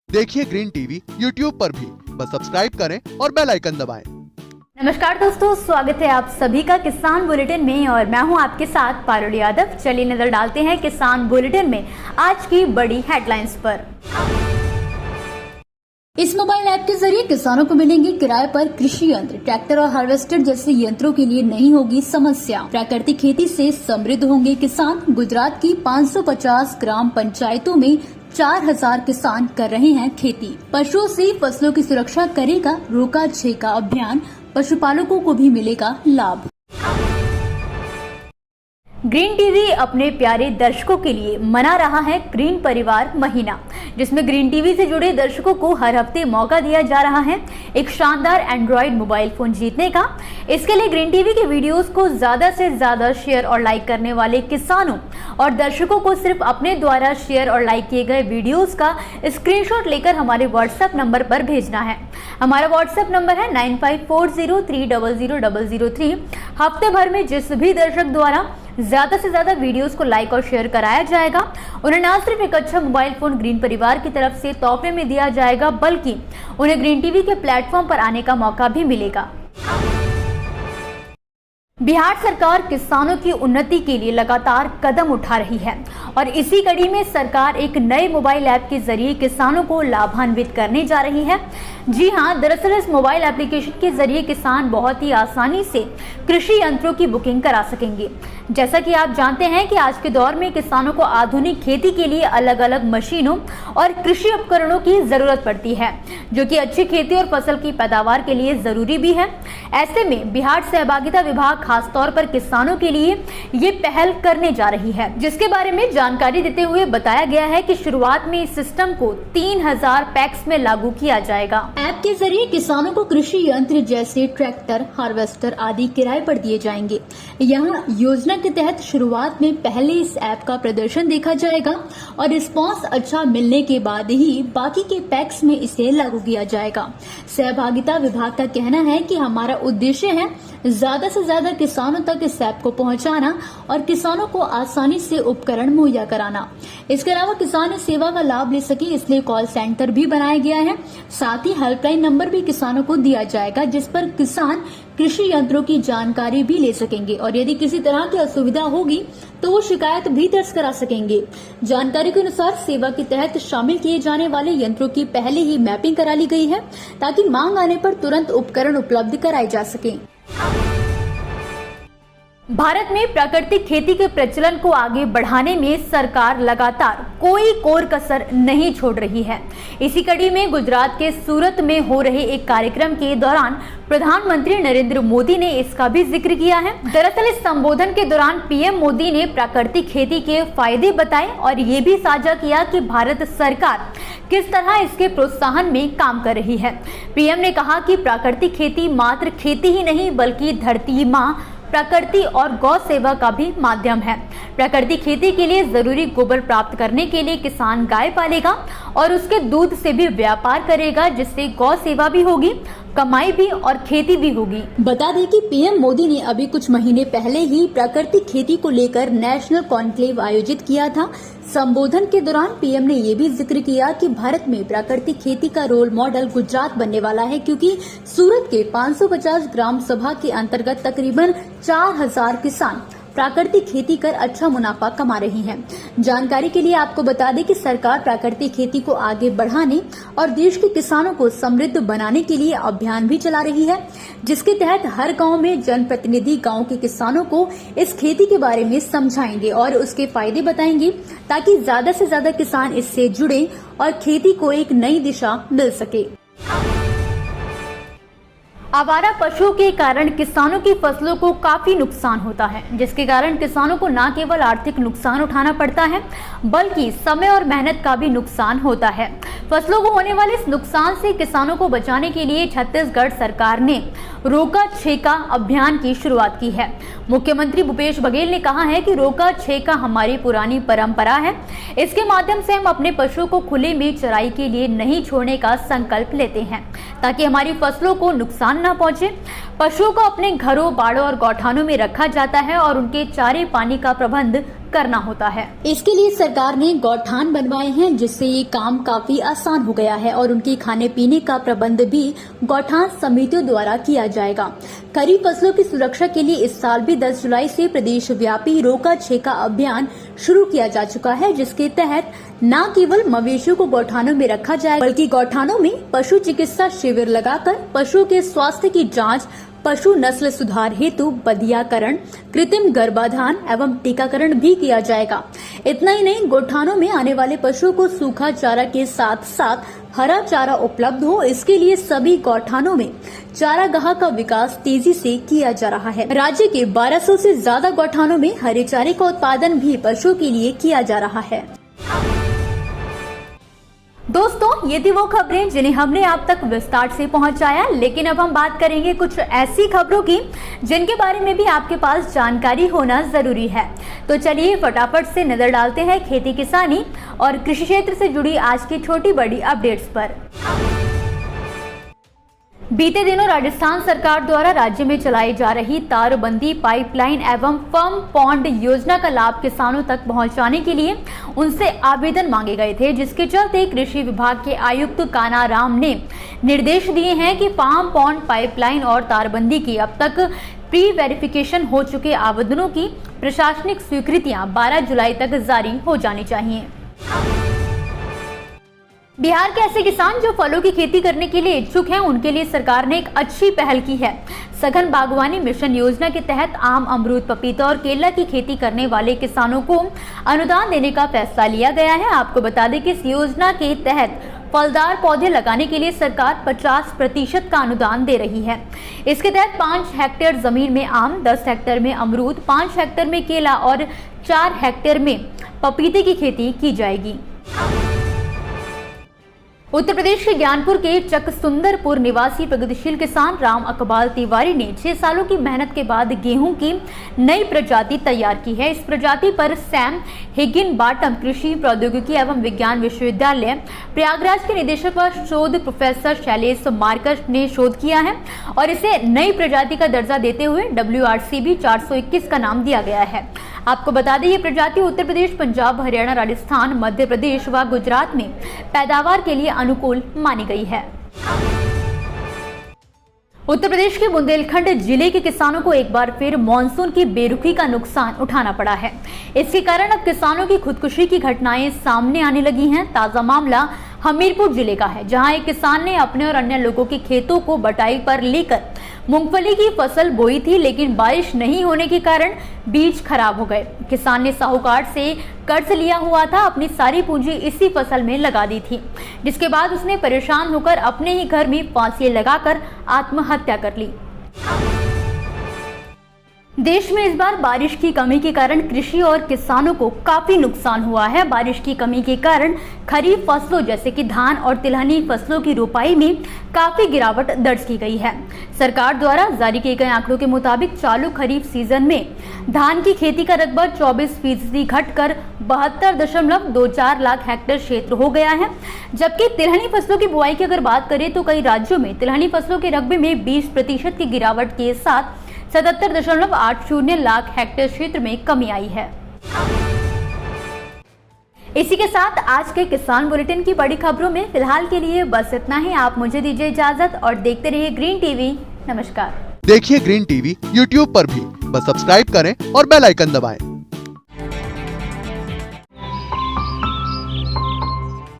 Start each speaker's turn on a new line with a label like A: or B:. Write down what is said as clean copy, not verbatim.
A: देखिए green TV YouTube पर भी, बस सब्सक्राइब करें और बेल आइकन दबाएं।
B: नमस्कार दोस्तों, स्वागत है आप सभी का किसान बुलेटिन में और मैं हूं आपके साथ पारुल यादव। चलिए नजर डालते हैं किसान बुलेटिन में आज की बड़ी हेडलाइंस पर। इस मोबाइल ऐप के जरिए किसानों को मिलेंगे किराए पर कृषि यंत्र, ट्रैक्टर और हार्वेस्टर जैसे यंत्रों के लिए नहीं होगी समस्या। प्राकृतिक खेती से समृद्ध होंगे किसान। गुजरात की 550 ग्राम पंचायतों में 4000 किसान कर रहे हैं खेती। पशुओं से फसलों की सुरक्षा करेगा रोका छेका अभियान, पशुपालकों को भी मिलेगा लाभ। ग्रीन टीवी अपने प्यारे दर्शकों के लिए मना रहा है ग्रीन परिवार महीना, जिसमें ग्रीन टीवी से जुड़े दर्शकों को हर हफ्ते मौका दिया जा रहा है एक शानदार एंड्रॉइड मोबाइल फोन जीतने का। इसके लिए ग्रीन टीवी के वीडियोस को ज्यादा से ज्यादा शेयर और लाइक करने वाले किसानों और दर्शकों को सिर्फ अपने द्वारा शेयर और लाइक किए गए वीडियोस का स्क्रीनशॉट लेकर हमारे व्हाट्सएप नंबर पर भेजना है। हमारा व्हाट्सएप नंबर है 9540300003। हफ्ते भर में जिस भी दर्शक द्वारा ज्यादा से ज्यादा वीडियोस को लाइक और शेयर कराया जाएगा, उन्हें न सिर्फ एक अच्छा मोबाइल फोन ग्रीन परिवार की तरफ से तोहफे में दिया जाएगा, बल्कि उन्हें ग्रीन टीवी के प्लेटफॉर्म पर आने का मौका भी मिलेगा। बिहार सरकार किसानों की उन्नति के लिए लगातार कदम उठा रही है और इसी कड़ी में सरकार एक नए मोबाइल ऐप के जरिए किसानों को लाभान्वित करने जा रही है। जी हां, दरअसल इस मोबाइल एप्लीकेशन के जरिए किसान बहुत ही आसानी से कृषि यंत्रों की बुकिंग करा सकेंगे। जैसा कि आप जानते हैं कि आज के दौर में किसानों को आधुनिक खेती के लिए अलग अलग मशीनों और कृषि उपकरणों की जरूरत पड़ती है, जो कि अच्छी खेती और फसल की पैदावार के लिए जरूरी भी है। ऐसे में बिहार सहभागिता विभाग खासतौर पर किसानों के लिए ये पहल करने जा रही है, जिसके बारे में जानकारी देते हुए बताया गया है कि शुरुआत में इस सिस्टम को 3000 पैक्स में लागू किया जाएगा। ऐप के जरिए किसानों को कृषि यंत्र जैसे ट्रैक्टर, हार्वेस्टर आदि किराए पर दिए जाएंगे। यहाँ योजना के तहत शुरुआत में पहले इस ऐप का प्रदर्शन देखा जाएगा और रिस्पांस अच्छा मिलने के बाद ही बाकी के पैक्स में इसे लागू किया जाएगा। सहभागिता विभाग का कहना है कि हमारा उद्देश्य है ज्यादा से ज्यादा किसानों तक इस ऐप को पहुंचाना और किसानों को आसानी से उपकरण मुहैया कराना। इसके अलावा किसान इस सेवा का लाभ ले सके, इसलिए कॉल सेंटर भी बनाया गया है। साथ ही हेल्पलाइन नंबर भी किसानों को दिया जाएगा, जिस पर किसान कृषि यंत्रों की जानकारी भी ले सकेंगे और यदि किसी तरह की असुविधा होगी तो वो शिकायत भी दर्ज करा सकेंगे। जानकारी के अनुसार सेवा के तहत शामिल किए जाने वाले यंत्रों की पहले ही मैपिंग करा ली गई है, ताकि मांग आने पर तुरंत उपकरण उपलब्ध कराए जा सके। भारत में प्राकृतिक खेती के प्रचलन को आगे बढ़ाने में सरकार लगातार कोई कोर कसर नहीं छोड़ रही है। इसी कड़ी में गुजरात के सूरत में हो रहे एक कार्यक्रम के दौरान प्रधानमंत्री नरेंद्र मोदी ने इसका भी जिक्र किया है। दरअसल इस संबोधन के दौरान पीएम मोदी ने प्राकृतिक खेती के फायदे बताए और ये भी साझा किया कि भारत सरकार किस तरह इसके प्रोत्साहन में काम कर रही है। पीएम ने कहा कि प्राकृतिक खेती मात्र खेती ही नहीं, बल्कि धरती माँ, प्रकृति और गौ सेवा का भी माध्यम है। प्राकृतिक खेती के लिए जरूरी गोबर प्राप्त करने के लिए किसान गाय पालेगा और उसके दूध से भी व्यापार करेगा, जिससे गौ सेवा भी होगी, कमाई भी और खेती भी होगी। बता दें कि पीएम मोदी ने अभी कुछ महीने पहले ही प्राकृतिक खेती को लेकर नेशनल कॉन्क्लेव आयोजित किया था। संबोधन के दौरान पीएम ने ये भी जिक्र किया कि भारत में प्राकृतिक खेती का रोल मॉडल गुजरात बनने वाला है, क्योंकि सूरत के 550 ग्राम सभा के अंतर्गत तकरीबन 4000 किसान प्राकृतिक खेती कर अच्छा मुनाफा कमा रही हैं। जानकारी के लिए आपको बता दें कि सरकार प्राकृतिक खेती को आगे बढ़ाने और देश के किसानों को समृद्ध बनाने के लिए अभियान भी चला रही है, जिसके तहत हर गांव में जनप्रतिनिधि गांव के किसानों को इस खेती के बारे में समझाएंगे और उसके फायदे बताएंगे, ताकि ज्यादा से ज्यादा किसान इससे जुड़े और खेती को एक नई दिशा मिल सके। आवारा पशुओं के कारण किसानों की फसलों को काफी नुकसान होता है, जिसके कारण किसानों को न केवल आर्थिक नुकसान उठाना पड़ता है, बल्कि समय और मेहनत का भी नुकसान होता है। फसलों को होने वाले इस नुकसान से किसानों को बचाने के लिए छत्तीसगढ़ सरकार ने रोका छेका अभियान की शुरुआत की है। मुख्यमंत्री भूपेश बघेल ने कहा है कि रोका छेका हमारी पुरानी परंपरा है। इसके माध्यम से हम अपने पशुओं को खुले में चराई के लिए नहीं छोड़ने का संकल्प लेते हैं, ताकि हमारी फसलों को नुकसान न पहुंचे। पशुओं को अपने घरों, बाड़ों और गौठानों में रखा जाता है और उनके चारे पानी का प्रबंध करना होता है। इसके लिए सरकार ने गौठान बनवाए हैं, जिससे ये काम काफी आसान हो गया है और उनके खाने पीने का प्रबंध भी गौठान समितियों द्वारा किया जाएगा। खरीफ फसलों की सुरक्षा के लिए इस साल भी 10 जुलाई से प्रदेश व्यापी रोका छेका अभियान शुरू किया जा चुका है, जिसके तहत न केवल मवेशियों को गौठानों में रखा जाए, बल्कि गौठानों में पशु चिकित्सा शिविर लगाकर पशुओं के स्वास्थ्य की जांच, पशु नस्ल सुधार हेतु बधियाकरण, कृत्रिम गर्भाधान एवं टीकाकरण भी किया जाएगा। इतना ही नहीं, गौठानों में आने वाले पशुओं को सूखा चारा के साथ साथ हरा चारा उपलब्ध हो, इसके लिए सभी गौठानों में चारागाह का विकास तेजी से किया जा रहा है। राज्य के 1200 से ज्यादा गौठानों में हरे चारे का उत्पादन भी पशुओं के लिए किया जा रहा है। दोस्तों, ये थी वो खबरें जिन्हें हमने आप तक विस्तार से पहुंचाया, लेकिन अब हम बात करेंगे कुछ ऐसी खबरों की जिनके बारे में भी आपके पास जानकारी होना जरूरी है। तो चलिए फटाफट से नजर डालते हैं खेती किसानी और कृषि क्षेत्र से जुड़ी आज की छोटी बड़ी अपडेट्स पर। बीते दिनों राजस्थान सरकार द्वारा राज्य में चलाई जा रही तारबंदी पाइपलाइन एवं फर्म पॉन्ड योजना का लाभ किसानों तक पहुंचाने के लिए उनसे आवेदन मांगे गए थे, जिसके चलते कृषि विभाग के आयुक्त कानाराम ने निर्देश दिए हैं कि फार्म पॉन्ड पाइपलाइन और तारबंदी की अब तक प्री वेरिफिकेशन हो चुके आवेदनों की प्रशासनिक स्वीकृतियां 12 जुलाई तक जारी हो जानी चाहिए। बिहार के ऐसे किसान जो फलों की खेती करने के लिए इच्छुक हैं, उनके लिए सरकार ने एक अच्छी पहल की है। सघन बागवानी मिशन योजना के तहत आम, अमरूद, पपीता और केला की खेती करने वाले किसानों को अनुदान देने का फैसला लिया गया है। आपको बता दें कि इस योजना के तहत फलदार पौधे लगाने के लिए सरकार 50% का अनुदान दे रही है। इसके तहत 5 हेक्टेयर जमीन में आम, 10 हेक्टेयर में अमरूद, 5 हेक्टेयर में केला और 4 हेक्टेयर में पपीते की खेती की जाएगी। उत्तर प्रदेश के ज्ञानपुर के चकसुंदरपुर निवासी प्रगतिशील किसान राम अकबाल तिवारी ने 6 सालों की मेहनत के बाद गेहूं की नई प्रजाति तैयार की है। इस प्रजाति पर सैम हिगिनबाटम कृषि प्रौद्योगिकी एवं विज्ञान विश्वविद्यालय प्रयागराज के निदेशक व शोध प्रोफेसर शैलेश मार्कर ने शोध किया है और इसे नई प्रजाति का दर्जा देते हुए WRCB 421 का नाम दिया गया है। आपको बता दें, ये प्रजाति उत्तर प्रदेश, पंजाब, हरियाणा, राजस्थान, मध्य प्रदेश व गुजरात में पैदावार के लिए अनुकूल मानी गई है। उत्तर प्रदेश के बुंदेलखंड जिले के किसानों को एक बार फिर मानसून की बेरुखी का नुकसान उठाना पड़ा है। इसके कारण अब किसानों की खुदकुशी की घटनाएं सामने आने लगी हैं। ताजा मामला हमीरपुर जिले का है, जहां एक किसान ने अपने और अन्य लोगों के खेतों को बटाई पर लेकर मूंगफली की फसल बोई थी, लेकिन बारिश नहीं होने के कारण बीज खराब हो गए। किसान ने साहूकार से कर्ज लिया हुआ था, अपनी सारी पूंजी इसी फसल में लगा दी थी, जिसके बाद उसने परेशान होकर अपने ही घर में फांसी लगाकर आत्महत्या कर ली। देश में इस बार बारिश की कमी के कारण कृषि और किसानों को काफी नुकसान हुआ है। बारिश की कमी के कारण खरीफ फसलों जैसे कि धान और तिलहनी फसलों की रोपाई में काफी गिरावट दर्ज की गई है। सरकार द्वारा जारी किए गए आंकड़ों के मुताबिक चालू खरीफ सीजन में धान की खेती का रकबा 24% घटकर 72.24 लाख हेक्टेयर क्षेत्र हो गया है। जबकि तिलहनी फसलों की बुआई की अगर बात करें तो कई राज्यों में तिलहनी फसलों के रकबे में 20% की गिरावट के साथ 77.80 लाख हेक्टेयर क्षेत्र में कमी आई है। इसी के साथ आज के किसान बुलेटिन की बड़ी खबरों में फिलहाल के लिए बस इतना ही। आप मुझे दीजिए इजाजत और देखते रहिए ग्रीन टीवी। नमस्कार।
A: देखिए ग्रीन टीवी YouTube पर भी, बस सब्सक्राइब करें और बेल आइकन दबाएं।